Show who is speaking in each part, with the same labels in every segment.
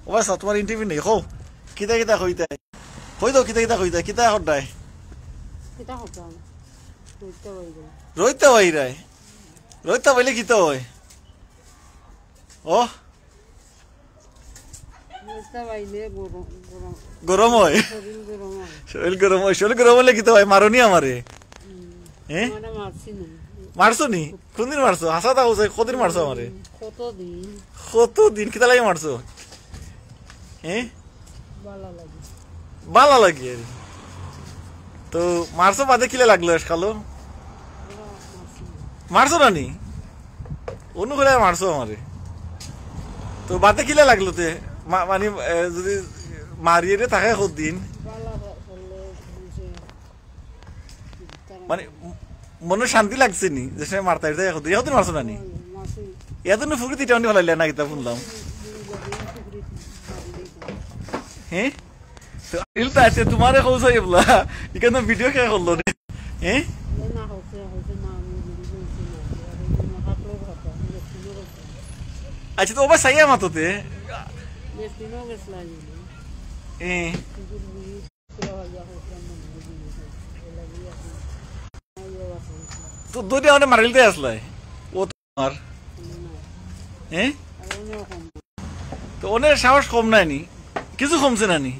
Speaker 1: ও ভাই তোমার ইন্টারভিউ নেই হো কিতা কিতা কইতে কই দাও কিতা কিতা কইতে কিতা হড্ডায়
Speaker 2: কিতা হতাম কইতে হইবে
Speaker 1: রইতে বাইরায় রইতে বাইলে কিতা হয় ও
Speaker 2: কইতে বাইলে গরম
Speaker 1: গরম হয় শরীর গরম হলে কিতা হয় মারনি আমারে হ্যাঁ
Speaker 2: মানে মারছি না
Speaker 1: মারছো নি কোনদিন মারছো হাসা তা হচ্ছে কতদিন মারছো আমারে কতদিন কিতা লাগে মারছো হ্যাঁ বালা লাগে তো মারছো বাদে কিলে লাগলো খালো মারছো না নি অন্য করে মারছো আমারে তো বাদে কিলে লাগলো তে মানে যদি মারিয়ে রে থাকে কতদিন মানে মনে শান্তি লাগছে নি যে সে মারতে এখন মারছো না নি এত ফুকরি তিটা অনেক ভালো না কিতা শুনলাম হ্যাঁ তো ইলতা আছে তোমারে কৌছো এবলা এখানে ভিডিও কে করলো রে হ্যাঁ আচ্ছা তো ওবা সাইয়া মাতোতে তো দুইটা মানে মারিলতে আসলাই ও তোমার হ্যাঁ তো ওনের সাহস কম নাই নি কিছু কমছে না নি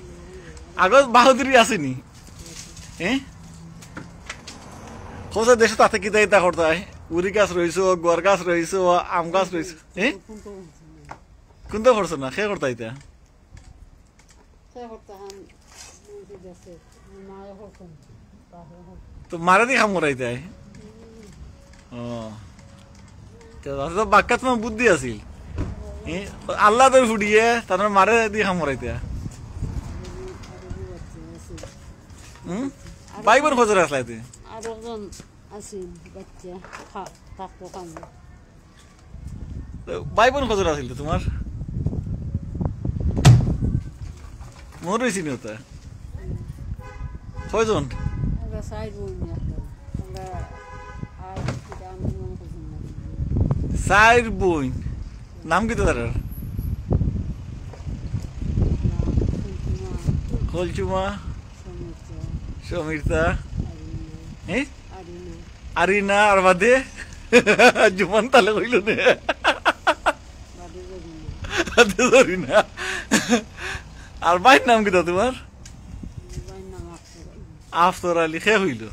Speaker 1: আগত বাহাদুরি আসেনি হ্যাঁ কোথায় দেশে তাতে কিতা কিতা করতে হয় উরি গাছ রয়েছো গড় গাছ রয়েছো আম গাছ রয়েছে হ্যাঁ কোনটা করছো না সে করতে এটা তো মারা দি খাম করাইতে ও বাক্কা তোমার বুদ্ধি আছিল আল্লাহ তো ফুটিয়ে তার মারে দি খাম করাইতে ভাই বোন খোঁজরে আসলাইতে ভাই বোন খোঁজরে আসিল তোমার মন রয়েছি নি ওটা কয়জন চার বোন নাম কি তো তার কলচুমা সমীরতা হ্যাঁ আরিনা আর বাদে জুমান তালে কইল নে আর ভাইয়ের নাম কি তো তোমার আফতর আলী খে হইল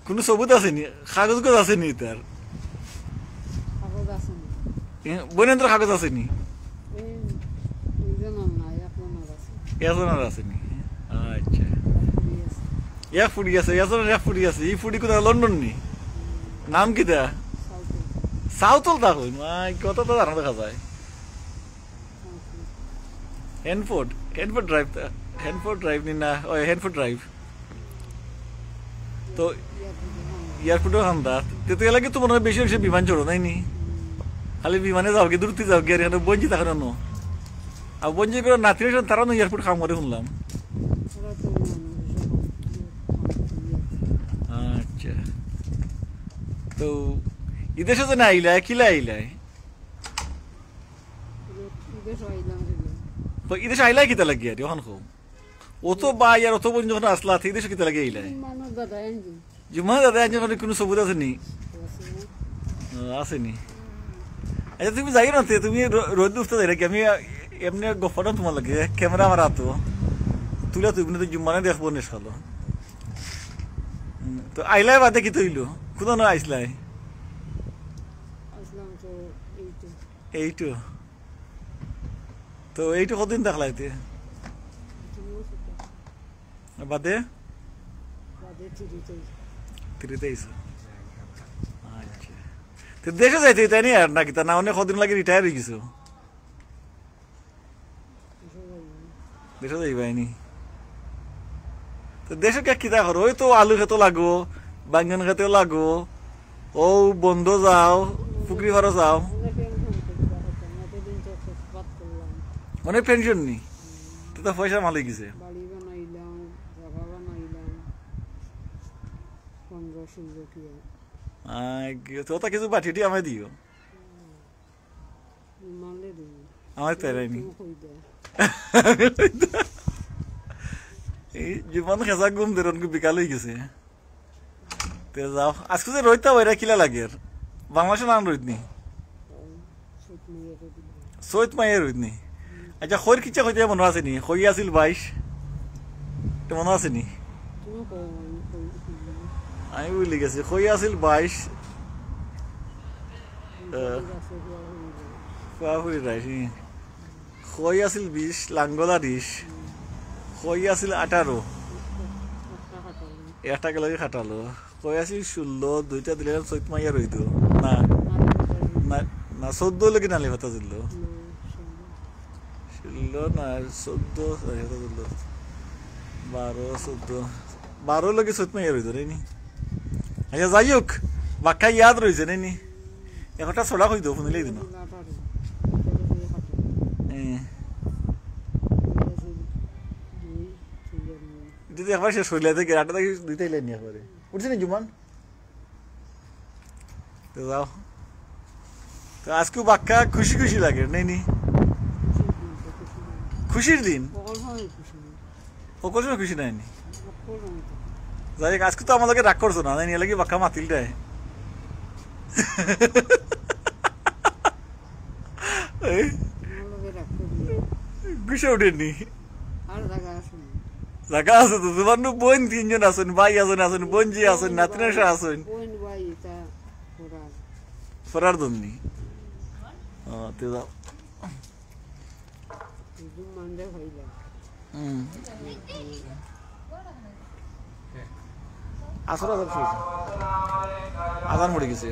Speaker 1: কোনো সবুত আসেনি কাগজ কাগজ আসেনি তার বনেন্দ্র কাগজ আসেনি এজনের আসেনি আচ্ছা এক ফুটি আছে এজনের এক ফুটি আছে এই ফুটি কোথায় লন্ডন নি নাম কি দা সাউথল তা হইন কত তো জানা দেখা যায় হেনফোর্ড ড্রাইভ নি না ওই হেনফোর্ড ড্রাইভ তো এয়ারপোর্টও হান্দা তেতো লাগে তো মনে হয় বেশি বেশি বিমান চড়ো নাই নি খালি বিমানে যাও গে দূরতে যাও গে আর এখানে বঞ্জি থাকার নো আর বঞ্জি করে নাতির তারা নো এয়ারপোর্ট কাম করে শুনলাম আচ্ছা তো ইদেশে যে না আইলাই কিলা আইলাই ইদেশে আইলাই কিতা লাগিয়া রে ওখান খুব অত বাই আর অত বোন যখন আসলা এই দেশে কিতা লাগে আইলাই জুমা দাদা যখন কোনো সবুজ আসেনি আসেনি আচ্ছা তুমি যাই না তুমি রোদ উঠতে যাই নাকি আমি এমনি গফাটা তোমার লাগে ক্যামেরা আমার হাতো তুলে তুমি তো জুম্মানে দেখবো নে সালো তো আইলাই বাদে কি তৈল কোন না আইসলাই এইটো তো এইটো কতদিন দেখলাইতে বাদে আচ্ছা তো দেশে যাইতে তাই নি আর নাকি তা না অনেক কদিন লাগে রিটায়ার হয়ে গেছো দেশে যাইবাইনি তো দেশে কে কিতা করো ওই তো আলু খেতে লাগো বাঙ্গন খেতেও লাগো ও বন্ধ যাও পুকুরি ঘরে যাও মানে পেনশন নি তো পয়সা মালিক গেছে তো কিছু পাঠিয়ে আমায় দিও আমার তেরাইনি
Speaker 2: কই দে
Speaker 1: এই জীবন খেসা ঘুম দেরন বিকাল হয়ে গেছে তে যাও আজকে যে রইতা ওইরা কিলা লাগে বাংলাদেশে নাম রইত নি
Speaker 2: সুত নিয়ে রে দিল
Speaker 1: সৈত মাইয়ের রইত নি আচ্ছা খৈর কিচ্ছা কইতে মনে আছে নি খই আছিল 22 তো মনে আছে নি
Speaker 2: তুমি কই
Speaker 1: আমি ভুলে গেছি খই আছিল 22 পাহুরি রাইছি খই আছিল 20 লাঙ্গলা 20 খই আছিল 18 একটা গেলে খাটালো খই আছিল 16 দুইটা দিলে সৈত মাইয়া রইত না না না 14 লগে নালি ভাতা দিল 16 না 14 ভাতা দিল 12 14 12 লগে সৈত মাইয়া রইত রে নি আচ্ছা যাই হোক বাক্কা ইয়াদ রয়েছে নি একটা ছড়া কই দো শুনিলেই দিন যদি একবার শেষ হইলে থেকে আটটা থেকে দিতেই লাইনি একবারে উঠছে নি জুমান তো যাও তো আজকেও বাক্কা খুশি খুশি লাগে নেই নি খুশির দিন সকল সময় খুশি নেয়নি যাই হোক আজকে তো আমাদেরকে রাগ করছো না নিয়ে লাগি বাক্কা মাতিলটায় গুছে উঠেনি জায়গা আছে তো তোমার বোন 3 জন আছেন ভাই আছেন বোনজি আছেন নাতিনাশা আছেন ফরার দন্নি তে যাও আসর আজান মরে গেছে